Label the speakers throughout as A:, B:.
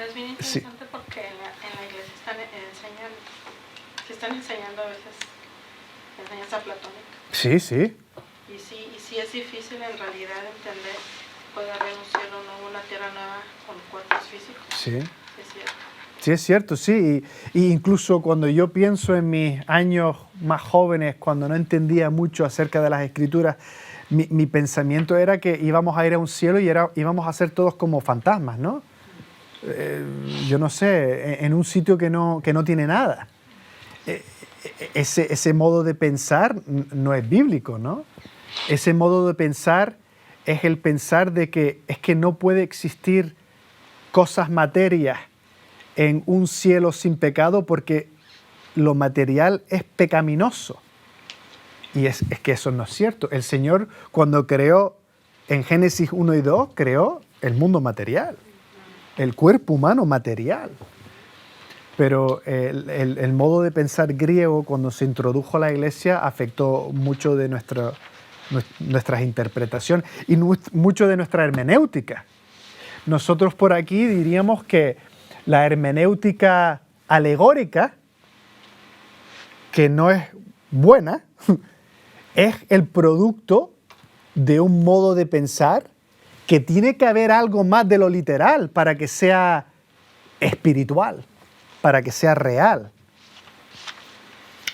A: es bien
B: Sí.
A: interesante porque en la iglesia están enseñando a veces enseñanza platónica.
B: Sí, sí.
A: Y sí es difícil en realidad entender que puede haber un cielo nuevo, una tierra nueva con cuerpos físicos.
B: Sí.
A: Sí, es cierto.
B: Sí, es cierto, sí. Y incluso cuando yo pienso en mis años más jóvenes, cuando no entendía mucho acerca de las Escrituras, mi pensamiento era que íbamos a ir a un cielo y íbamos a ser todos como fantasmas, ¿no? Yo no sé, en un sitio que no tiene nada. Ese modo de pensar no es bíblico, ¿no? Ese modo de pensar es el pensar de que es que no puede existir cosas materias en un cielo sin pecado porque lo material es pecaminoso. Y es que eso no es cierto. El Señor, cuando creó en Génesis 1 y 2, creó el mundo material, el cuerpo humano material. Pero el modo de pensar griego, cuando se introdujo a la iglesia, afectó mucho de nuestras interpretaciones y mucho de nuestra hermenéutica. Nosotros por aquí diríamos que la hermenéutica alegórica, que no es buena, es el producto de un modo de pensar que tiene que haber algo más de lo literal para que sea espiritual, para que sea real.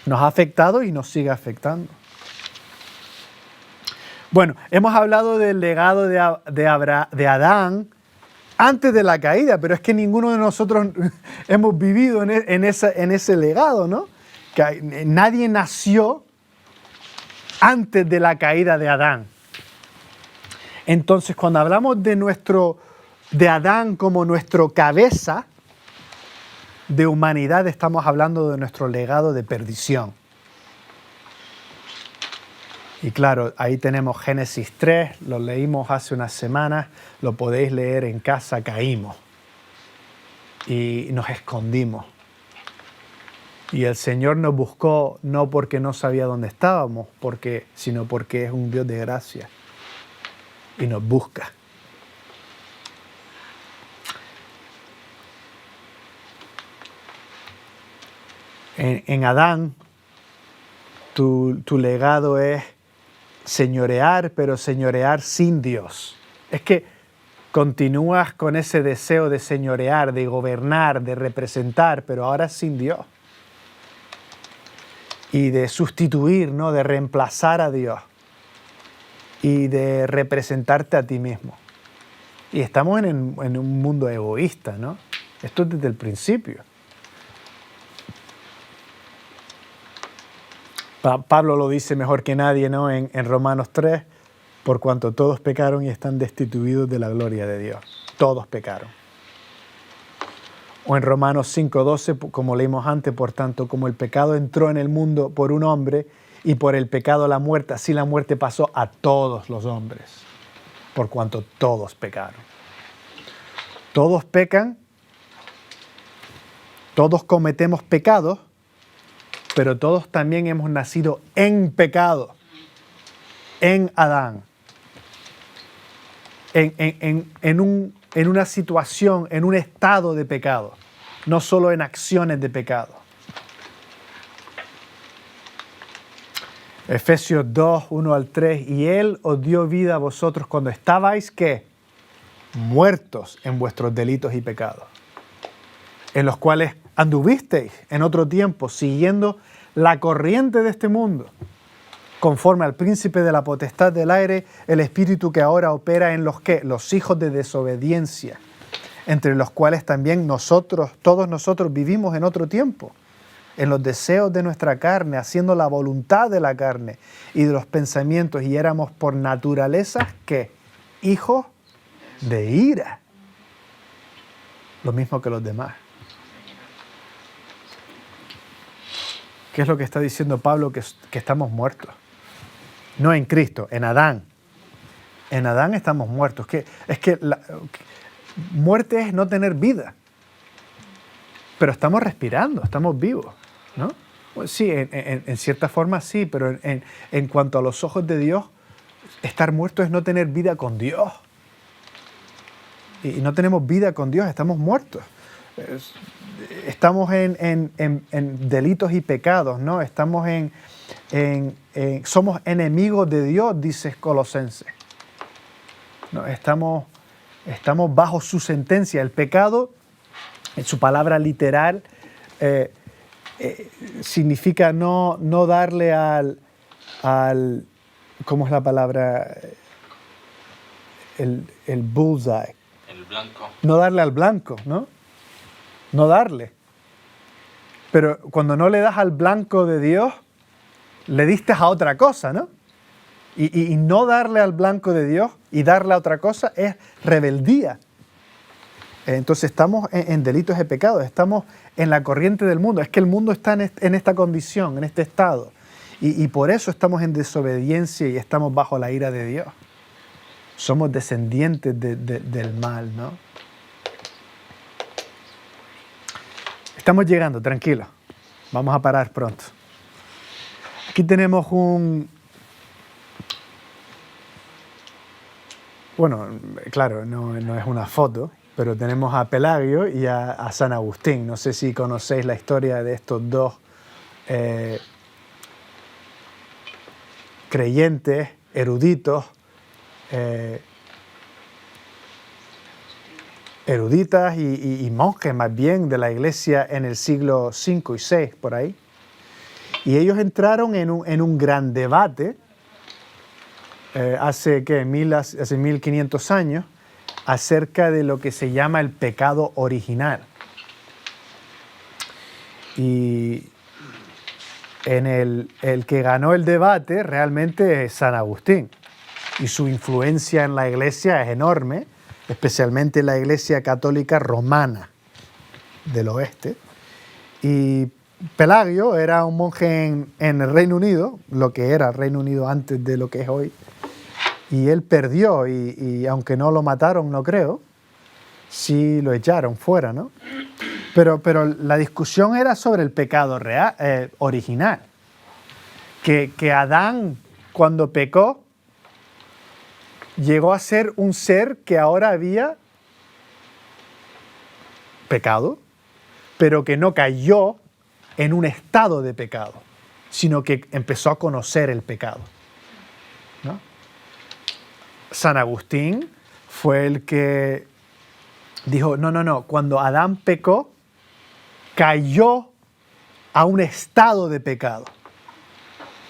B: Nos ha afectado y nos sigue afectando. Bueno, hemos hablado del legado de Adán antes de la caída, pero es que ninguno de nosotros hemos vivido en ese legado, ¿no? Que nadie nació antes de la caída de Adán. Entonces, cuando hablamos de Adán como nuestro cabeza de humanidad, estamos hablando de nuestro legado de perdición. Y claro, ahí tenemos Génesis 3, lo leímos hace unas semanas, lo podéis leer en casa, caímos y nos escondimos. Y el Señor nos buscó no porque no sabía dónde estábamos, sino porque es un Dios de gracia y nos busca. En Adán, tu legado es señorear, pero señorear sin Dios. Es que continúas con ese deseo de señorear, de gobernar, de representar, pero ahora sin Dios. Y de sustituir, ¿no? De reemplazar a Dios. Y de representarte a ti mismo. Y estamos en un mundo egoísta, ¿no? Esto es desde el principio. Pablo lo dice mejor que nadie, ¿no? En Romanos 3, por cuanto todos pecaron y están destituidos de la gloria de Dios. Todos pecaron. O en Romanos 5:12, como leímos antes, por tanto, como el pecado entró en el mundo por un hombre y por el pecado la muerte, así la muerte pasó a todos los hombres, por cuanto todos pecaron. Todos pecan, todos cometemos pecados, pero todos también hemos nacido en pecado, en Adán, en una situación, en un estado de pecado, no solo en acciones de pecado. Efesios 2, 1 al 3, y Él os dio vida a vosotros cuando estabais, ¿qué? Muertos en vuestros delitos y pecados, en los cuales anduvisteis en otro tiempo siguiendo la corriente de este mundo, conforme al príncipe de la potestad del aire, el espíritu que ahora opera en los hijos de desobediencia, entre los cuales también todos nosotros vivimos en otro tiempo, en los deseos de nuestra carne, haciendo la voluntad de la carne y de los pensamientos, y éramos por naturaleza, ¿qué? Hijos de ira, lo mismo que los demás. ¿Qué es lo que está diciendo Pablo? Que estamos muertos. No en Cristo, en Adán. En Adán estamos muertos. Muerte es no tener vida. Pero estamos respirando, estamos vivos, ¿no? Pues sí, en cierta forma sí, pero en cuanto a los ojos de Dios, estar muerto es no tener vida con Dios. Y no tenemos vida con Dios, estamos muertos. Estamos en delitos y pecados, ¿no? Estamos somos enemigos de Dios, dice Colosenses. No, estamos bajo su sentencia. El pecado, en su palabra literal, significa no darle al, ¿cómo es la palabra? El bullseye.
C: El blanco.
B: No darle al blanco, ¿no? No darle. Pero cuando no le das al blanco de Dios, le diste a otra cosa, ¿no? Y no darle al blanco de Dios y darle a otra cosa es rebeldía. Entonces estamos en delitos de pecado, estamos en la corriente del mundo. Es que el mundo está en esta condición, en este estado. Y por eso estamos en desobediencia y estamos bajo la ira de Dios. Somos descendientes del mal, ¿no? Estamos llegando, tranquilo. Vamos a parar pronto. Aquí tenemos bueno, claro, no es una foto, pero tenemos a Pelagio y a San Agustín. No sé si conocéis la historia de estos dos creyentes, eruditos, eruditas y monjes más bien de la iglesia en el siglo V y VI, por ahí. Y ellos entraron en un gran debate hace 1500 años acerca de lo que se llama el pecado original. Y el que ganó el debate realmente es San Agustín. Y su influencia en la iglesia es enorme, especialmente en la iglesia católica romana del oeste. Y Pelagio era un monje en el Reino Unido, lo que era el Reino Unido antes de lo que es hoy. Y él perdió, y aunque no lo mataron, no creo, sí lo echaron fuera, ¿no? Pero la discusión era sobre el pecado real, original. Que Adán, cuando pecó, llegó a ser un ser que ahora había pecado, pero que no cayó en un estado de pecado, sino que empezó a conocer el pecado, ¿no? San Agustín fue el que dijo, no, cuando Adán pecó, cayó a un estado de pecado.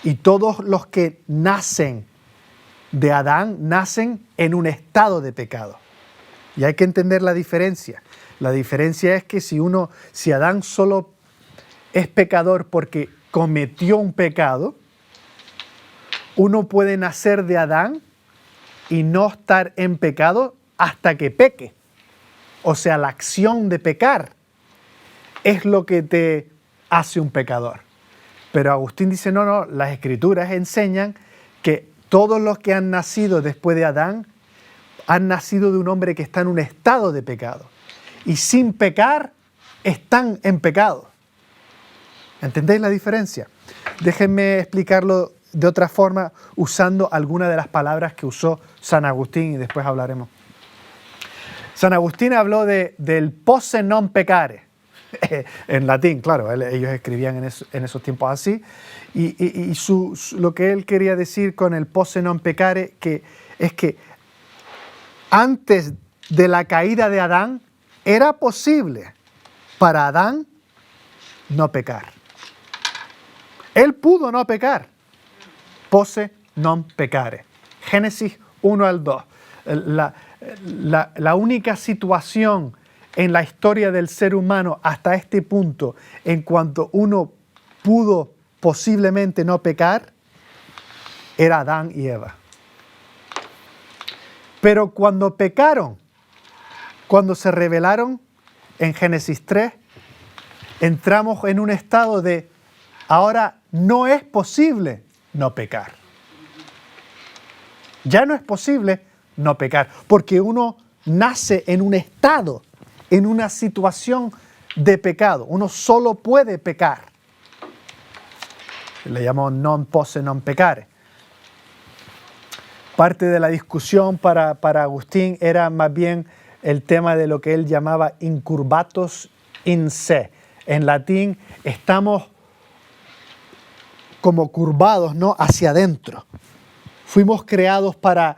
B: Y todos los que nacen de Adán nacen en un estado de pecado. Y hay que entender la diferencia. La diferencia es que si Adán solo es pecador porque cometió un pecado, uno puede nacer de Adán y no estar en pecado hasta que peque. O sea, la acción de pecar es lo que te hace un pecador. Pero Agustín dice, no, las Escrituras enseñan que todos los que han nacido después de Adán han nacido de un hombre que está en un estado de pecado. Y sin pecar, están en pecado. ¿Entendéis la diferencia? Déjenme explicarlo de otra forma usando algunas de las palabras que usó San Agustín y después hablaremos. San Agustín habló del posse non peccare. En latín, claro, ellos escribían en esos tiempos así. Y lo que él quería decir con el posse non peccare es que antes de la caída de Adán era posible para Adán no pecar. Él pudo no pecar. Posse non peccare. Génesis 1 al 2. La única situación en la historia del ser humano hasta este punto en cuanto uno pudo posiblemente no pecar era Adán y Eva. Pero cuando pecaron, cuando se rebelaron en Génesis 3, entramos en un estado de ahora no es posible no pecar. Ya no es posible no pecar, porque uno nace en un estado, en una situación de pecado. Uno solo puede pecar. Le llamamos non posse non peccare. Parte de la discusión para Agustín era más bien el tema de lo que él llamaba incurvatos in se. En latín estamos como curvados, ¿no?, hacia adentro. Fuimos creados para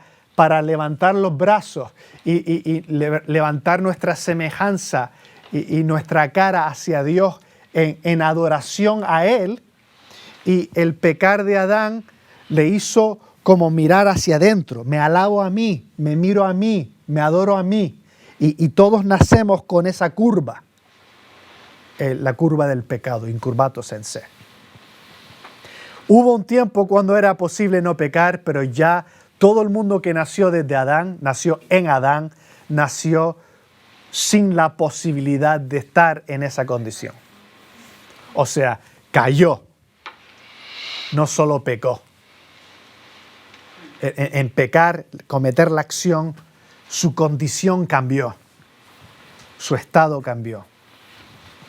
B: levantar los brazos y levantar nuestra semejanza y nuestra cara hacia Dios en adoración a Él. Y el pecar de Adán le hizo como mirar hacia adentro. Me alabo a mí, me miro a mí, me adoro a mí. Y todos nacemos con esa curva, la curva del pecado, incurvatus en se. Hubo un tiempo cuando era posible no pecar, pero ya todo el mundo que nació desde Adán, nació en Adán, nació sin la posibilidad de estar en esa condición. O sea, cayó, no solo pecó. En pecar, cometer la acción, su condición cambió, su estado cambió.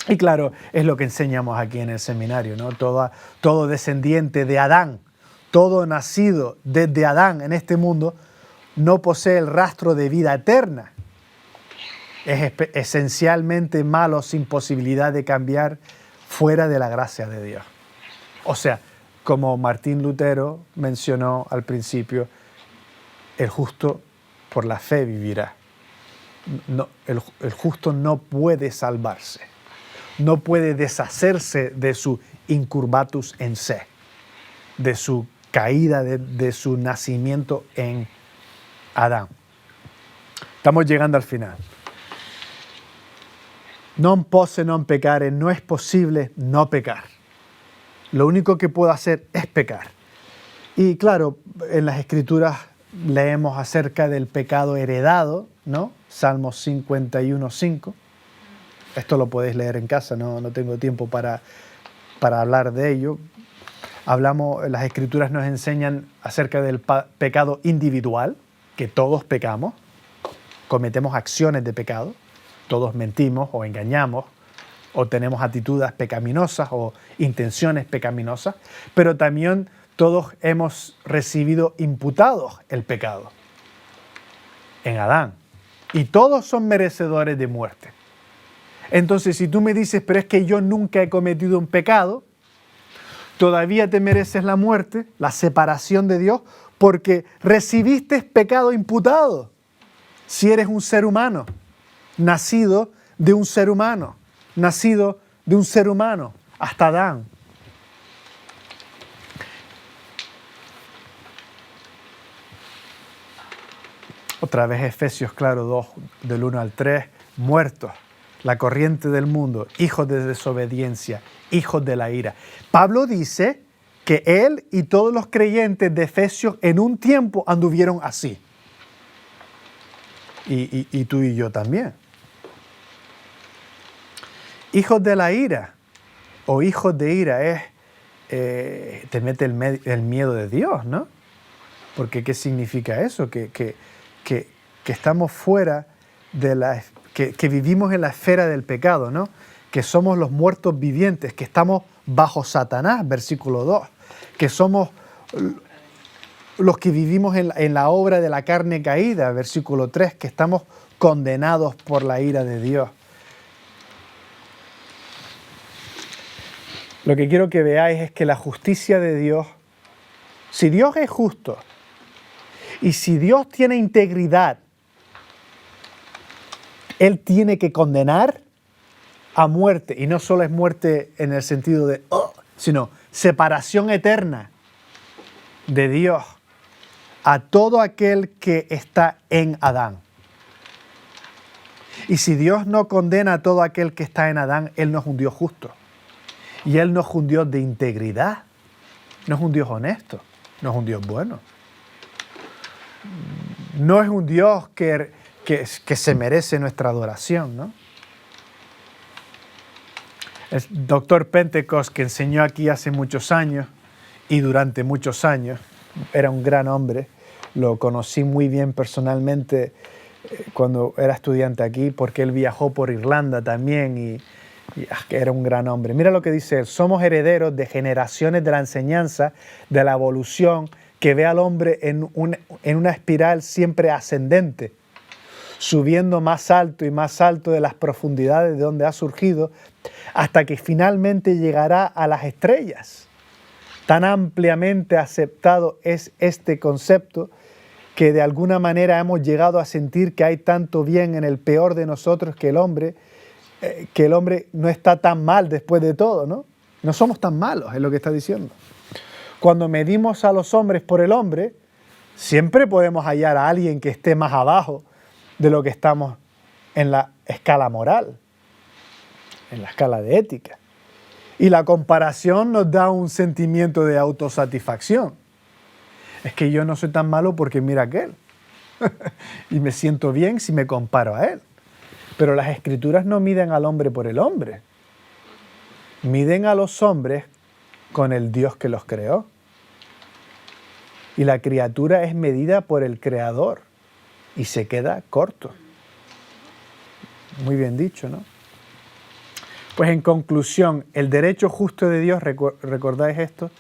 B: Y claro, es lo que enseñamos aquí en el seminario, ¿no? Todo descendiente de Adán, todo nacido desde Adán en este mundo, no posee el rastro de vida eterna. Es esencialmente malo sin posibilidad de cambiar fuera de la gracia de Dios. O sea, como Martín Lutero mencionó al principio, el justo por la fe vivirá. No, el justo no puede salvarse. No puede deshacerse de su incurvatus en se, de su caída, de su nacimiento en Adán. Estamos llegando al final. Non posse non peccare, no es posible no pecar. Lo único que puedo hacer es pecar. Y claro, en las Escrituras leemos acerca del pecado heredado, ¿no? Salmos 51:5. Esto lo podéis leer en casa, no tengo tiempo para hablar de ello. Las Escrituras nos enseñan acerca del pecado individual, que todos pecamos, cometemos acciones de pecado, todos mentimos o engañamos, o tenemos actitudes pecaminosas o intenciones pecaminosas, pero también todos hemos recibido imputados el pecado en Adán, y todos son merecedores de muerte. Entonces, si tú me dices, pero es que yo nunca he cometido un pecado, todavía te mereces la muerte, la separación de Dios, porque recibiste pecado imputado. Si eres un ser humano, nacido de un ser humano, hasta Adán. Otra vez Efesios, claro, 2, del 1 al 3, muertos. La corriente del mundo, hijos de desobediencia, hijos de la ira. Pablo dice que él y todos los creyentes de Efesios en un tiempo anduvieron así. Y tú y yo también. Hijos de la ira o hijos de ira te mete el miedo de Dios, ¿no? Porque ¿qué significa eso? Que estamos fuera de la... Que vivimos en la esfera del pecado, ¿no? Que somos los muertos vivientes, que estamos bajo Satanás, versículo 2, que somos los que vivimos en la obra de la carne caída, versículo 3, que estamos condenados por la ira de Dios. Lo que quiero que veáis es que la justicia de Dios, si Dios es justo y si Dios tiene integridad, Él tiene que condenar a muerte, y no solo es muerte en el sentido de, sino separación eterna de Dios a todo aquel que está en Adán. Y si Dios no condena a todo aquel que está en Adán, Él no es un Dios justo. Y Él no es un Dios de integridad, no es un Dios honesto, no es un Dios bueno. No es un Dios que se merece nuestra adoración, ¿no? El doctor Pentecost, que enseñó aquí hace muchos años y durante muchos años, era un gran hombre, lo conocí muy bien personalmente cuando era estudiante aquí, porque él viajó por Irlanda también y era un gran hombre. Mira lo que dice él: somos herederos de generaciones de la enseñanza, de la evolución, que ve al hombre en una espiral siempre ascendente. subiendo más alto y más alto de las profundidades de donde ha surgido, hasta que finalmente llegará a las estrellas. Tan ampliamente aceptado es este concepto que de alguna manera hemos llegado a sentir que hay tanto bien en el peor de nosotros que el hombre no está tan mal después de todo, ¿no? No somos tan malos, es lo que está diciendo. Cuando medimos a los hombres por el hombre, siempre podemos hallar a alguien que esté más abajo de lo que estamos en la escala moral, en la escala de ética. Y la comparación nos da un sentimiento de autosatisfacción. Es que yo no soy tan malo porque mira aquel. Y me siento bien si me comparo a él. Pero las Escrituras no miden al hombre por el hombre. Miden a los hombres con el Dios que los creó. Y la criatura es medida por el Creador. Y se queda corto. Muy bien dicho, ¿no? Pues en conclusión, el derecho justo de Dios, recordáis esto,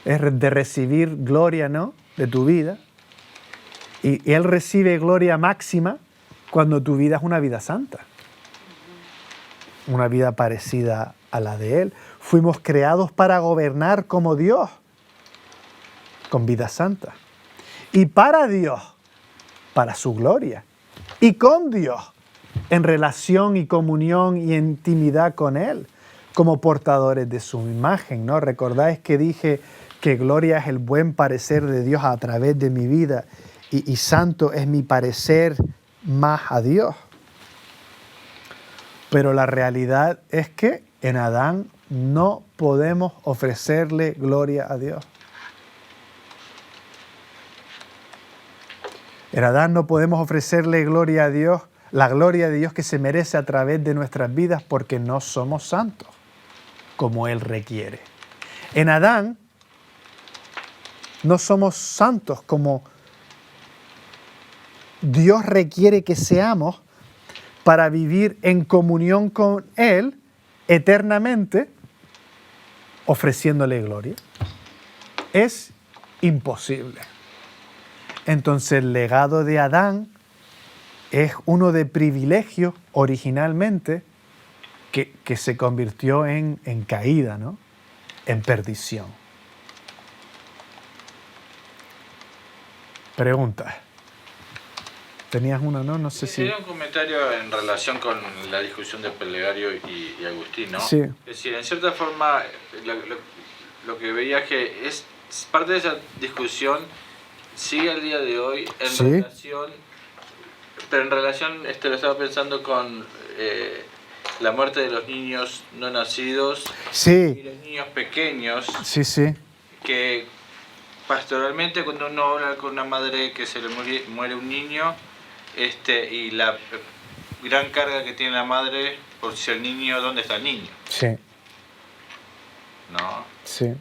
B: es de recibir gloria, ¿no?, de tu vida. Y Él recibe gloria máxima cuando tu vida es una vida santa. Una vida parecida a la de Él. Fuimos creados para gobernar como Dios, con vida santa. Y para Dios, para su gloria. Y con Dios, en relación y comunión y intimidad con Él, como portadores de su imagen, ¿no? Recordáis que dije que gloria es el buen parecer de Dios a través de mi vida y santo es mi parecer más a Dios. Pero la realidad es que en Adán no podemos ofrecerle gloria a Dios. En Adán no podemos ofrecerle gloria a Dios, la gloria de Dios que se merece a través de nuestras vidas porque no somos santos como Él requiere. En Adán no somos santos como Dios requiere que seamos para vivir en comunión con Él eternamente, ofreciéndole gloria. Es imposible. Entonces el legado de Adán es uno de privilegio originalmente que se convirtió en caída, ¿no?, en perdición. Pregunta. ¿Tenías una, no? No sé si...
C: Sería un comentario en relación con la discusión de Plegario y Agustín, ¿no?
B: Sí.
C: Es decir, en cierta forma, lo que veía es que es parte de esa discusión sigue al día de hoy en
B: Sí.
C: relación, pero en relación, lo estaba pensando con la muerte de los niños no nacidos
B: Sí.
C: y los niños pequeños,
B: Sí, sí.
C: que pastoralmente cuando uno habla con una madre que se le muere un niño, y la gran carga que tiene la madre por si el niño, ¿dónde está el niño?
B: Sí.
C: ¿No?
B: Sí.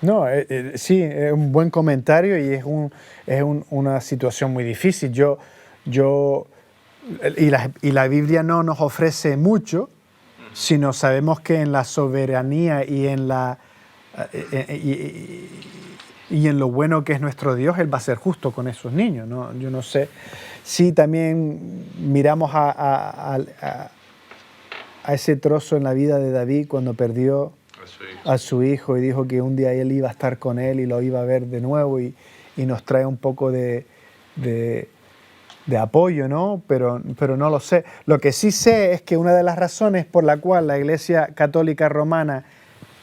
B: No, sí, es un buen comentario y es una situación muy difícil. Y la Biblia no nos ofrece mucho, sino sabemos que en la soberanía y en lo bueno que es nuestro Dios, Él va a ser justo con esos niños, ¿no? Yo no sé. Sí, también miramos a ese trozo en la vida de David cuando perdió a su hijo y dijo que un día él iba a estar con él y lo iba a ver de nuevo y nos trae un poco de apoyo, ¿no? Pero no lo sé. Lo que sí sé es que una de las razones por la cual la Iglesia Católica Romana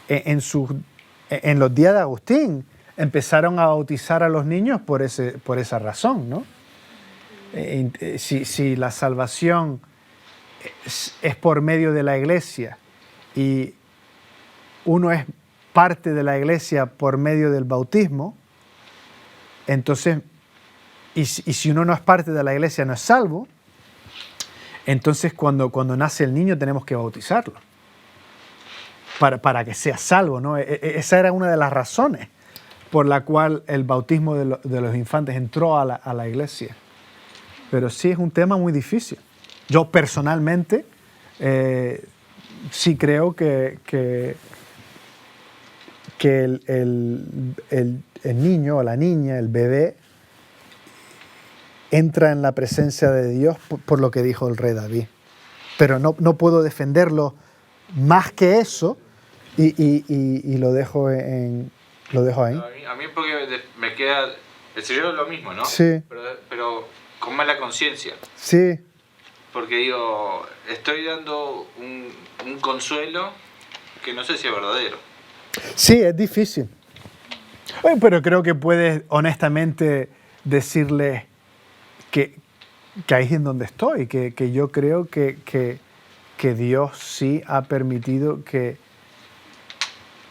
B: en los días de Agustín empezaron a bautizar a los niños por esa razón, ¿no? Si la salvación es por medio de la Iglesia y uno es parte de la Iglesia por medio del bautismo, entonces, y si uno no es parte de la Iglesia no es salvo, entonces cuando nace el niño tenemos que bautizarlo para que sea salvo, ¿no? Esa era una de las razones por la cual el bautismo de los infantes entró a la Iglesia. Pero sí es un tema muy difícil. Yo personalmente sí creo que el niño o la niña, el bebé, entra en la presencia de Dios por lo que dijo el rey David. Pero no puedo defenderlo más que eso y lo dejo ahí.
C: A mí porque me queda, el Señor es lo mismo, ¿no?
B: Sí.
C: Pero con mala conciencia.
B: Sí,
C: Porque digo, estoy dando un consuelo que no sé si es verdadero.
B: sí, es difícil. Pero creo que puedes honestamente decirle que ahí es en donde estoy, que yo creo que Dios sí ha permitido que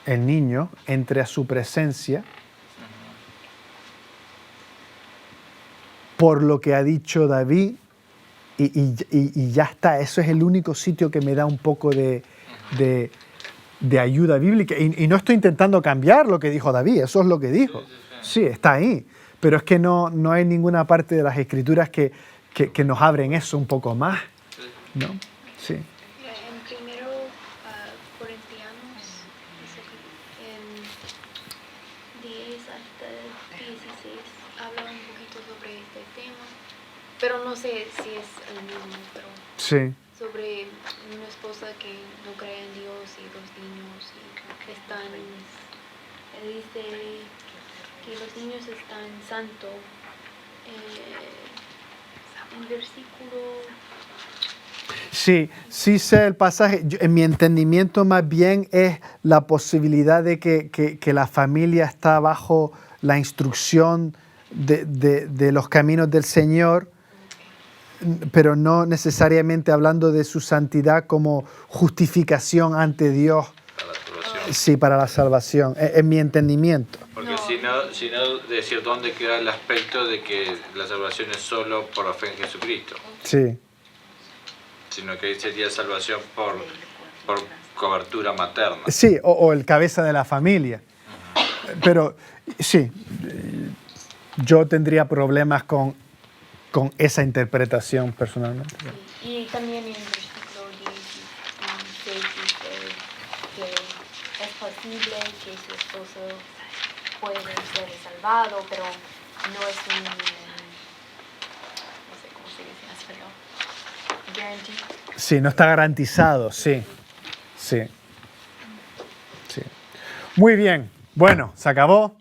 B: el niño entre a su presencia por lo que ha dicho David y ya está. Eso es el único sitio que me da un poco de ayuda bíblica. Y no estoy intentando cambiar lo que dijo David, eso es lo que dijo. Sí, está ahí. Pero es que no hay ninguna parte de las Escrituras que nos abren eso un poco más, ¿no? Sí.
D: En primero Corintianos, en 10 hasta 16, habla un poquito sobre este tema, pero no sé si es el mismo, pero
B: Sí.
D: sobre una esposa que no cree en Dios y los niños y están, dice que los niños están santos. En versículo...
B: Sí sé el pasaje. En mi entendimiento más bien es la posibilidad de que la familia está bajo la instrucción de los caminos del Señor, pero no necesariamente hablando de su santidad como justificación ante Dios.
C: Para la salvación.
B: Sí, para la salvación. Es mi entendimiento.
C: Porque si no, decir dónde queda el aspecto de que la salvación es solo por la fe en Jesucristo,
B: Sí.
C: sino que sería salvación por cobertura materna.
B: Sí, o el cabeza de la familia. Pero sí, yo tendría problemas con esa interpretación personalmente.
D: Sí, y también en versículo 16 dice que es posible que su esposo puede ser salvado, pero no es un, no sé cómo se dice en español, guarantee.
B: Sí, no está garantizado, sí. Sí. Muy bien. Bueno, se acabó.